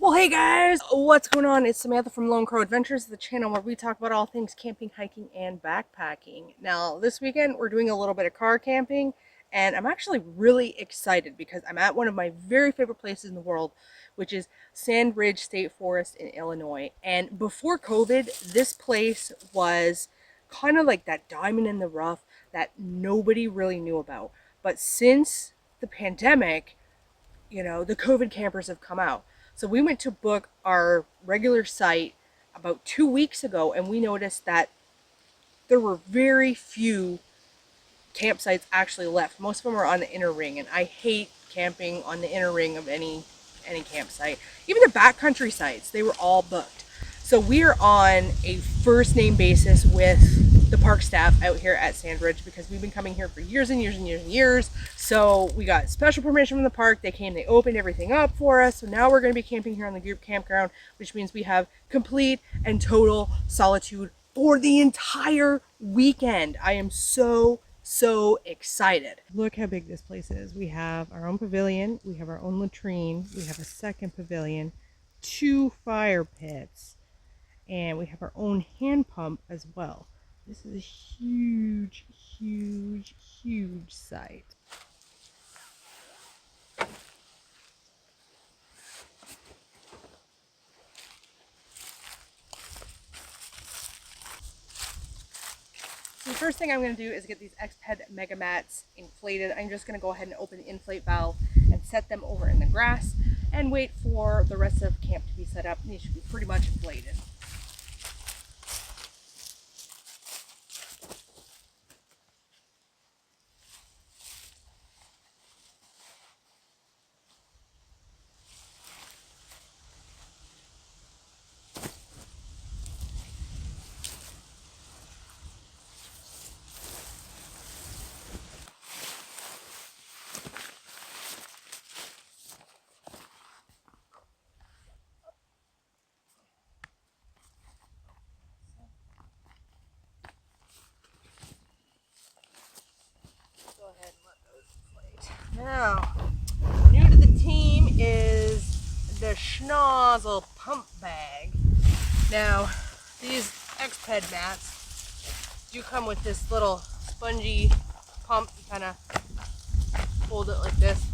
Well, hey guys, what's going on? It's Samantha from Lone Crow Adventures, the channel where we talk about all things camping, hiking, and backpacking. Now, this weekend we're doing a little bit of car camping, and I'm actually really excited because I'm at one of my very favorite places in the world, which is Sand Ridge State Forest in Illinois. And before COVID, this place was kind of like that diamond in the rough that nobody really knew about. But since the pandemic, the COVID campers have come out. So we went to book our regular site about 2 weeks ago, and we noticed that there were very few campsites actually left. Most of them are on the inner ring, and I hate camping on the inner ring of any campsite. Even the backcountry sites, they were all booked. So we are on a first name basis with the park staff out here at Sandridge because we've been coming here for years and years and years and years. So we got special permission from the park. They came, they opened everything up for us. So now we're going to be camping here on the group campground, which means we have complete and total solitude for the entire weekend. I am so excited. Look how big this place is. We have our own pavilion, we have our own latrine, we have a second pavilion, 2 fire pits, and we have our own hand pump as well. This is a huge site. So the first thing I'm going to do is get these Exped Mega Mats inflated. I'm just going to go ahead and open the inflate valve and set them over in the grass and wait for the rest of camp to be set up. These should be pretty much inflated. Now, new to the team is the Schnozzle pump bag. Now, these Exped mats do come with this little spongy pump. You kind of hold it like this.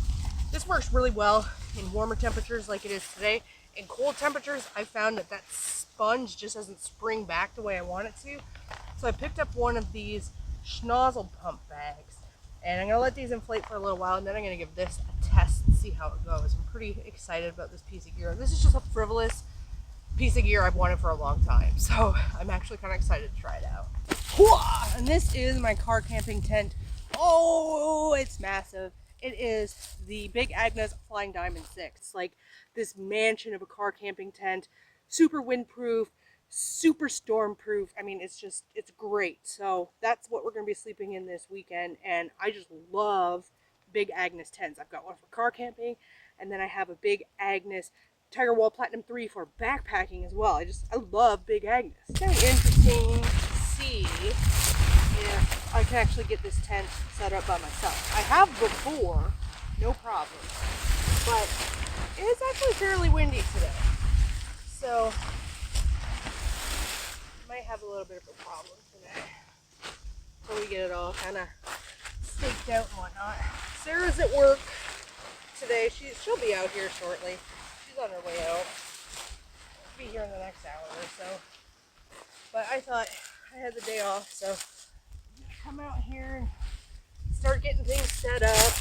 This works really well in warmer temperatures like it is today. In cold temperatures, I found that sponge just doesn't spring back the way I want it to. So I picked up one of these Schnozzle pump bags. And I'm going to let these inflate for a little while, and then I'm going to give this a test and see how it goes. I'm pretty excited about this piece of gear. This is just a frivolous piece of gear I've wanted for a long time. So I'm actually kind of excited to try it out. And this is my car camping tent. Oh, it's massive. It is the Big Agnes Flying Diamond 6. It's like this mansion of a car camping tent. Super windproof. Super storm proof. I mean, it's great. So that's what we're going to be sleeping in this weekend, and I just love Big Agnes tents. I've got one for car camping, and then I have a Big Agnes Tiger Wall Platinum 3 for backpacking as well. I love Big Agnes. It's kind of interesting to see if I can actually get this tent set up by myself. I have before, no problem, but it's actually fairly windy today, so might have a little bit of a problem today until we get it all kind of staked out and whatnot. Sarah's at work today. She'll be out here shortly. She's on her way out. She'll be here in the next hour or so. But I thought I had the day off, so come out here and start getting things set up.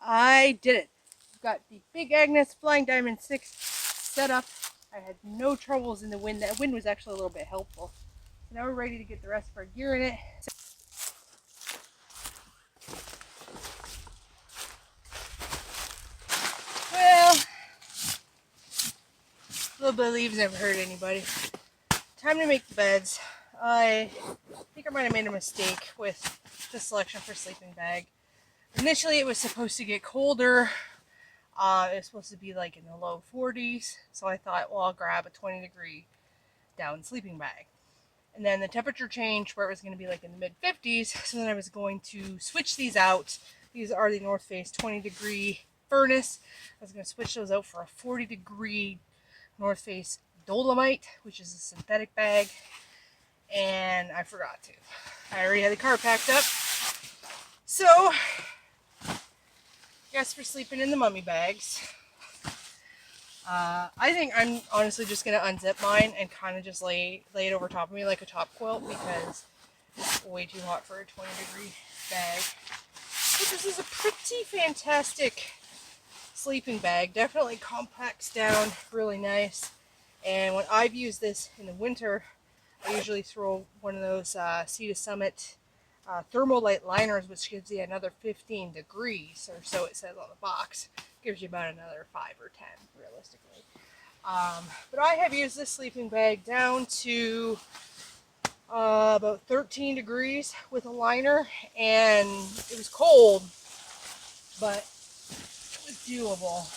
I did it. I've got the Big Agnes Flying Diamond 6 set up. I had no troubles in the wind. That wind was actually a little bit helpful. So now we're ready to get the rest of our gear in it. Well, a little bit of leaves never hurt anybody. Time to make the beds. I think I might have made a mistake with the selection for sleeping bag. Initially, it was supposed to get colder. It was supposed to be like in the low 40s, so I thought, well, I'll grab a 20-degree down sleeping bag. And then the temperature changed where it was going to be like in the mid-50s, so then I was going to switch these out. These are the North Face 20-degree furnace. I was going to switch those out for a 40-degree North Face Dolomite, which is a synthetic bag, and I forgot to. I already had the car packed up. So, guess we're sleeping in the mummy bags. I think I'm honestly just going to unzip mine and kind of just lay it over top of me like a top quilt, because it's way too hot for a 20-degree bag. But this is a pretty fantastic sleeping bag. Definitely compacts down really nice. And when I've used this in the winter, I usually throw one of those Sea to Summit Thermolite liners, which gives you another 15 degrees, or so it says on the box. Gives you about another 5 or 10, realistically. But I have used this sleeping bag down to about 13 degrees with a liner, and it was cold, but it was doable.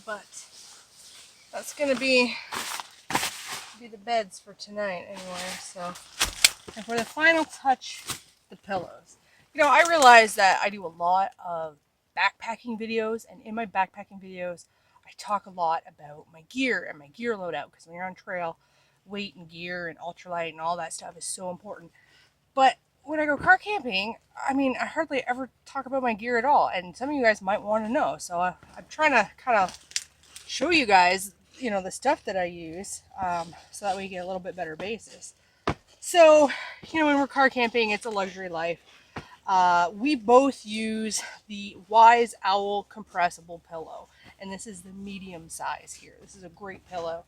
But that's going to be the beds for tonight anyway. So, and for the final touch, the pillows. You know, I realize that I do a lot of backpacking videos, and in my backpacking videos I talk a lot about my gear and my gear loadout, because when you're on trail, weight and gear and ultralight and all that stuff is so important. But when I go car camping, I mean, I hardly ever talk about my gear at all, and some of you guys might want to know, so I'm trying to kind of show you guys, you know, the stuff that I use, so that we get a little bit better basis. So, you know, when we're car camping, it's a luxury life. We both use the Wise Owl compressible pillow, and this is the medium size here. This is a great pillow.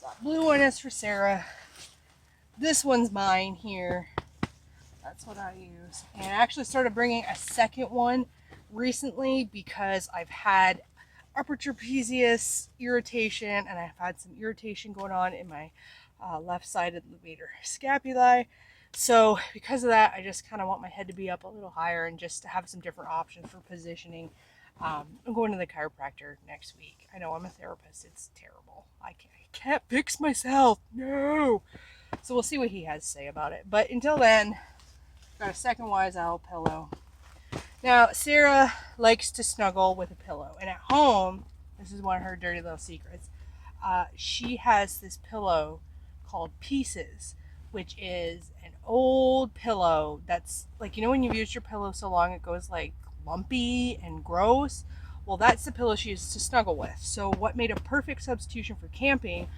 That blue one is for Sarah. This one's mine here. That's what I use. And I actually started bringing a second one recently because I've had upper trapezius irritation, and I've had some irritation going on in my left side of the levator scapulae. So because of that, I just kind of want my head to be up a little higher and just to have some different options for positioning. I'm going to the chiropractor next week. I know, I'm a therapist. It's terrible. I can't fix myself. No. So we'll see what he has to say about it. But until then, got a second Wise Owl pillow. Now, Sarah likes to snuggle with a pillow. And at home, this is one of her dirty little secrets, she has this pillow called Pieces, which is an old pillow that's like, you know when you've used your pillow so long it goes like lumpy and gross? Well, that's the pillow she uses to snuggle with. So what made a perfect substitution for camping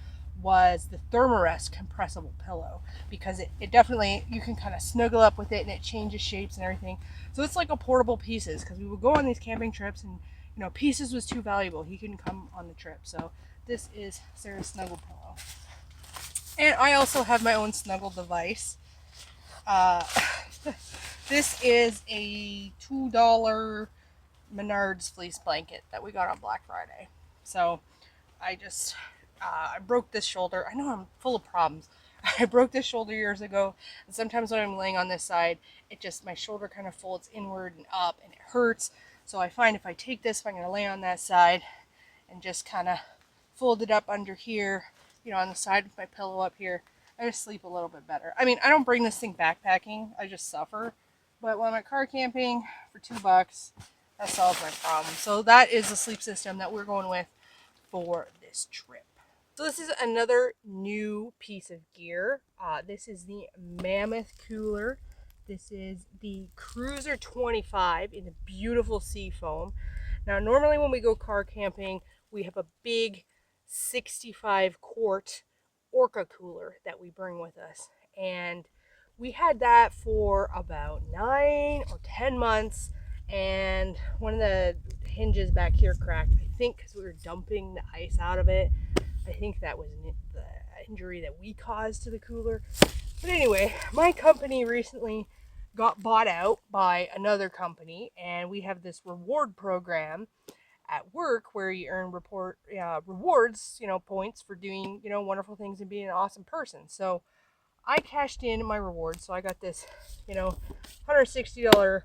was the Thermarest compressible pillow, because it definitely, you can kind of snuggle up with it and it changes shapes and everything. So it's like a portable Pieces, because we would go on these camping trips and, you know, Pieces was too valuable. He couldn't come on the trip. So this is Sarah's snuggle pillow. And I also have my own snuggle device. This is a $2 Menards fleece blanket that we got on Black Friday. So I broke this shoulder. I know I'm full of problems. I broke this shoulder years ago, and sometimes when I'm laying on this side, my shoulder kind of folds inward and up and it hurts. So I find if I take this, if I'm going to lay on that side and just kind of fold it up under here, you know, on the side with my pillow up here, I just sleep a little bit better. I mean, I don't bring this thing backpacking, I just suffer. But when I'm at car camping for $2, that solves my problem. So that is the sleep system that we're going with for this trip. So this is another new piece of gear. This is the Mammoth cooler. This is the Cruiser 25 in the beautiful sea foam. Now, normally when we go car camping, we have a big 65 quart Orca cooler that we bring with us. And we had that for about 9 or 10 months. And one of the hinges back here cracked, I think because we were dumping the ice out of it. I think that was the injury that we caused to the cooler. But anyway, my company recently got bought out by another company, and we have this reward program at work where you earn rewards, you know, points for doing, you know, wonderful things and being an awesome person. So I cashed in my rewards, so I got this, you know, $160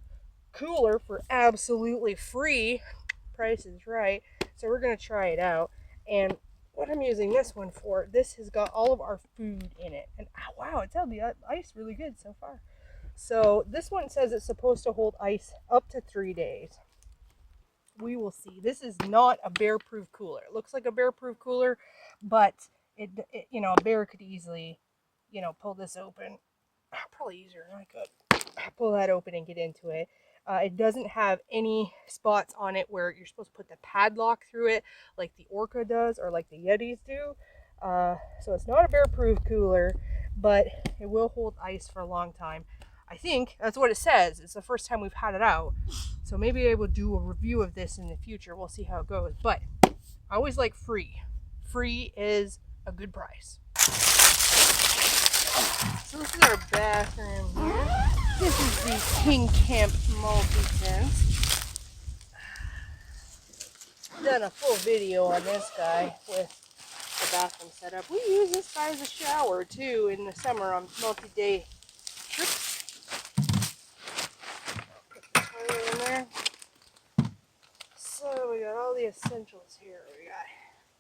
cooler for absolutely free. Price is right. So we're going to try it out. And what I'm using this one for, this has got all of our food in it. And wow, it's held the ice really good so far. So this one says it's supposed to hold ice up to 3 days. we will see. This is not a bear-proof cooler. It looks like a bear-proof cooler, but it you know, a bear could easily, you know, pull this open. Probably easier than I could. Pull that open and get into it. It doesn't have any spots on it where you're supposed to put the padlock through it like the Orca does or like the Yetis do. So it's not a bear-proof cooler, but it will hold ice for a long time. I think that's what it says. It's the first time we've had it out. So maybe I will do a review of this in the future. We'll see how it goes. But I always like free. Free is a good price. So this is our bathroom here. This is the King Camp multi-sense. Done a full video on this guy with the bathroom setup. We use this guy as a shower too in the summer on multi-day trips. Put the toilet in there. So we got all the essentials here. We got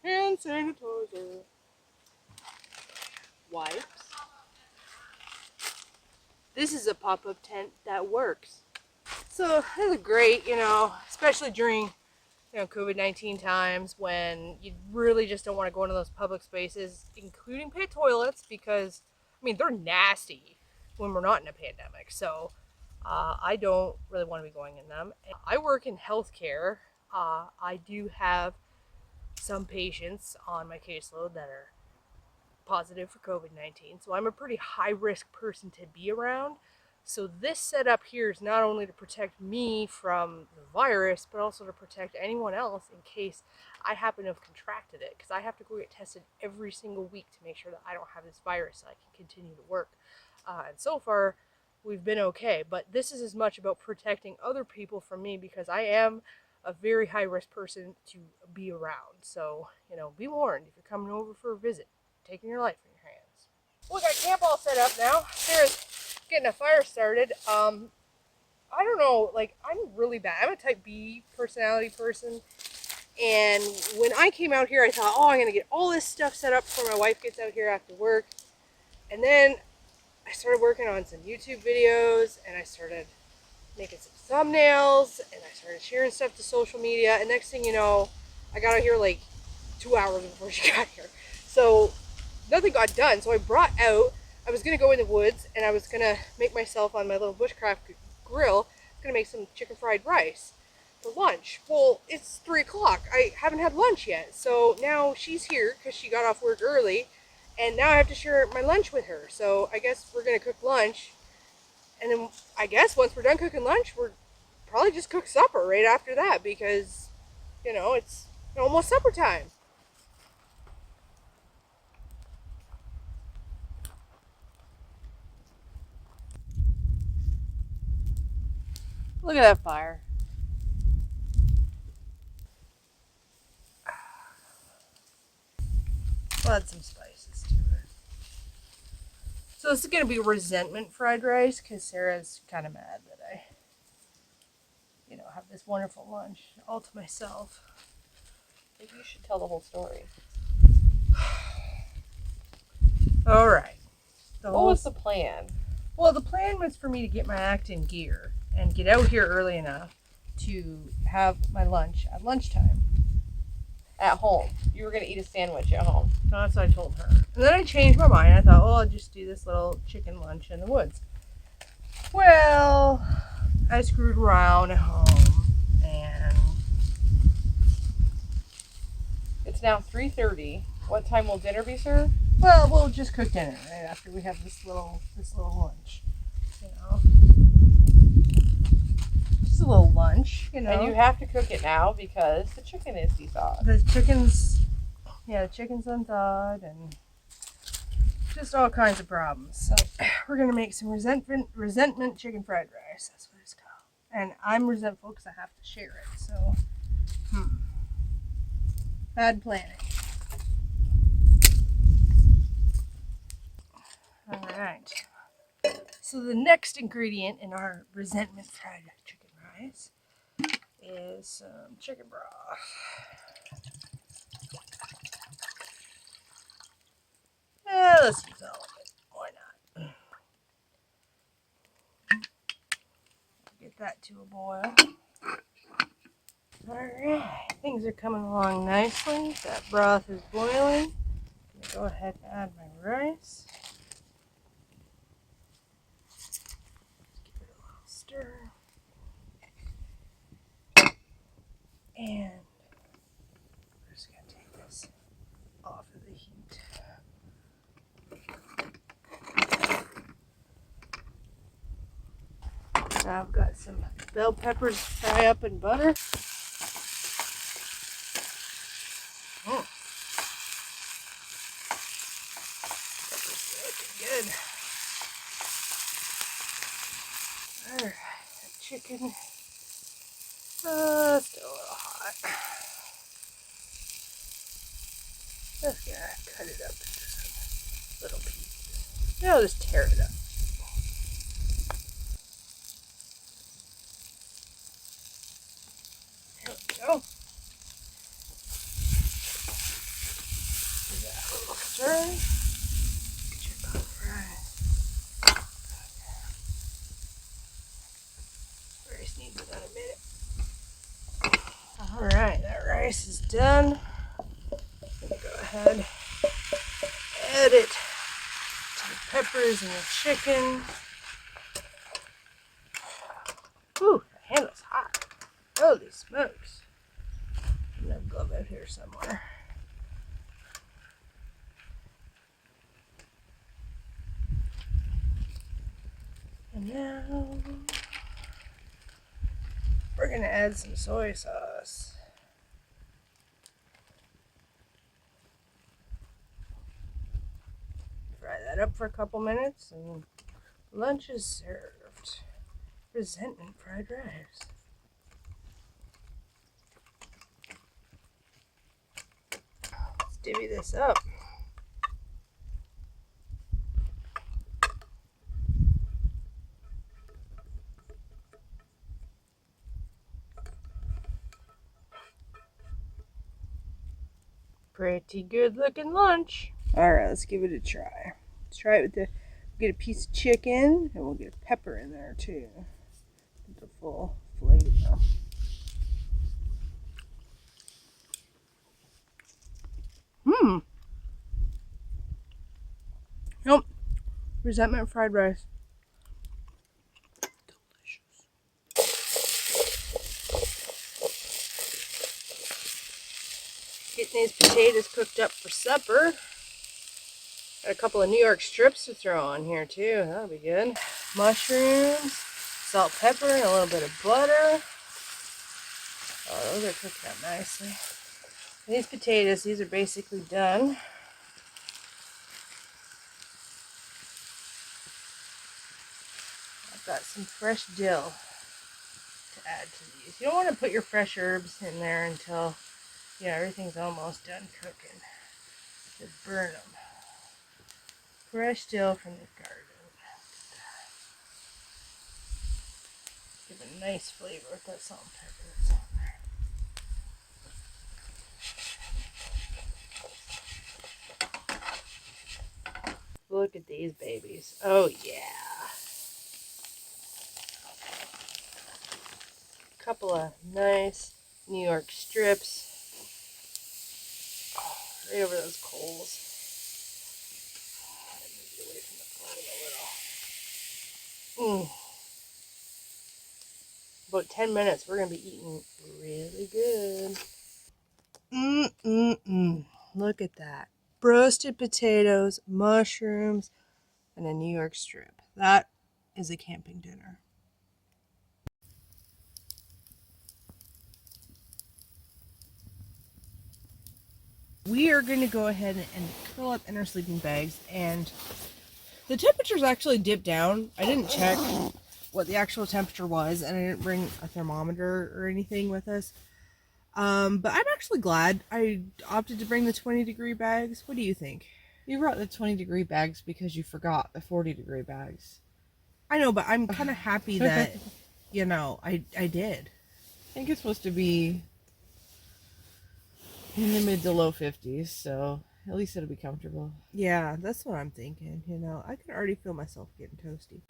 hand sanitizer, wipes. This is a pop-up tent that works. So this is great, you know, especially during, you know, COVID-19 times when you really just don't want to go into those public spaces, including pit toilets, because, I mean, they're nasty when we're not in a pandemic. So I don't really want to be going in them. I work in healthcare. I do have some patients on my caseload that are positive for COVID-19, so I'm a pretty high-risk person to be around. So this setup here is not only to protect me from the virus, but also to protect anyone else in case I happen to have contracted it, because I have to go get tested every single week to make sure that I don't have this virus so I can continue to work. And so far, we've been okay, but this is as much about protecting other people from me, because I am a very high-risk person to be around. So, you know, be warned if you're coming over for a visit, taking your life in your hands. We got camp all set up now. Sarah's getting a fire started. I don't know, like, I'm really bad. I'm a type B personality person. And when I came out here, I thought, oh, I'm going to get all this stuff set up before my wife gets out here after work. And then I started working on some YouTube videos, and I started making some thumbnails, and I started sharing stuff to social media. And next thing you know, I got out here like 2 hours before she got here. So nothing got done. So I brought out, I was going to go in the woods, and I was going to make myself on my little bushcraft grill, I was going to make some chicken fried rice for lunch. Well, it's 3 o'clock. I haven't had lunch yet. So now she's here because she got off work early, and now I have to share my lunch with her. So I guess we're going to cook lunch. And then I guess once we're done cooking lunch, we're probably just cook supper right after that, because, you know, it's almost supper time. Look at that fire. We'll add some spices to it. So this is going to be resentment fried rice, because Sarah's kind of mad that I, you know, have this wonderful lunch all to myself. Maybe you should tell the whole story. All right. What was the plan? Well, the plan was for me to get my act in gear and get out here early enough to have my lunch at lunchtime. At home. You were going to eat a sandwich at home. So that's what I told her. And then I changed my mind. I thought, well, I'll just do this little chicken lunch in the woods. Well, I screwed around at home, and it's now 3:30. What time will dinner be served? Well, we'll just cook dinner right after we have this little lunch, you know. Just a little lunch, you know. And you have to cook it now because the chicken is de-thawed. The chicken's unthawed, and just all kinds of problems. So we're gonna make some resentment chicken fried rice. That's what it's called. And I'm resentful because I have to share it. So, bad planning. All right. So the next ingredient in our resentment fried chicken rice is some chicken broth. Let's use all of it. Why not? Get that to a boil. Alright, things are coming along nicely. That broth is boiling. I'm gonna go ahead and add my rice. Give it a little stir. And we're just gonna take this off of the heat. Now I've got some bell peppers to fry up in butter. Oh, peppers are looking good. Alright, that chicken still a little hot. Just gonna cut it up into some little pieces. Now I'll just tear it up. There we go. Give that a little stir. Check on the rice. Rice needs about a minute. Alright, that rice is done. I'm gonna go ahead and add it to the peppers and the chicken. Ooh, the handle's hot. Holy smokes. I have a glove out here somewhere. And now we're gonna add some soy sauce. Fry that up for a couple minutes and lunch is served. Resentment fried rice. Let's divvy this up. Pretty good looking lunch. Alright, let's give it a try. Let's try it with get a piece of chicken and we'll get a pepper in there too. Get the full flavor. Nope. Resentment fried rice. Delicious. Getting these potatoes cooked up for supper. Got a couple of New York strips to throw on here too. That'll be good. Mushrooms, salt, pepper, and a little bit of butter. Oh, those are cooking up nicely. And these potatoes, these are basically done. I've got some fresh dill to add to these. You don't want to put your fresh herbs in there until, everything's almost done cooking. Just burn them. Fresh dill from the garden. Give a nice flavor with that salt and pepper that's on there. Look at these babies. Oh yeah. A couple of nice New York strips. Oh, right over those coals. Move it away from the flame a little. About 10 minutes, we're going to be eating really good. Look at that. Roasted potatoes, mushrooms, and a New York strip. That is a camping dinner. We are going to go ahead and curl up in our sleeping bags, and the temperatures actually dipped down. I didn't check what the actual temperature was, and I didn't bring a thermometer or anything with us. But I'm actually glad I opted to bring the 20-degree bags. What do you think? You brought the 20-degree bags because you forgot the 40-degree bags. I know, but I'm kind of happy that, I did. I think it's supposed to be in the mid to low 50s, so at least it'll be comfortable. Yeah, that's what I'm thinking. I can already feel myself getting toasty.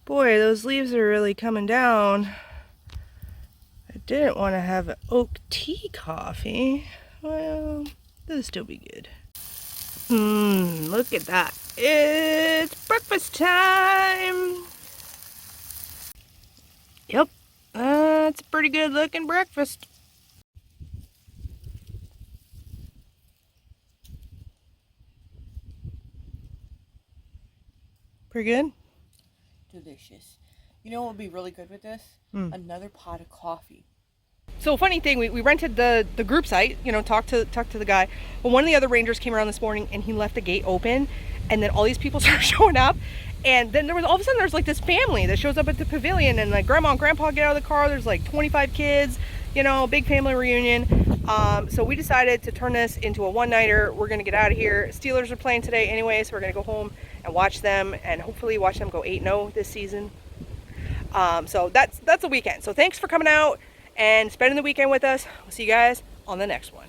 Boy, those leaves are really coming down. I didn't want to have an oak tea coffee. Well, this will still be good. Look at that. It's breakfast time. Yep, that's a pretty good looking breakfast. Pretty good? Delicious. You know what would be really good with this? Another pot of coffee. So funny thing, we rented the group site, you know, talked to the guy. But one of the other rangers came around this morning and he left the gate open, and then all these people started showing up. And then there was all of a sudden there's like this family that shows up at the pavilion, and like grandma and grandpa get out of the car. There's like 25 kids, you know, big family reunion. So we decided to turn this into a one-nighter. We're gonna get out of here. Steelers are playing today anyway, so we're gonna go home and watch them, and hopefully watch them go 8-0 this season. So that's a weekend. So thanks for coming out and spending the weekend with us. We'll see you guys on the next one.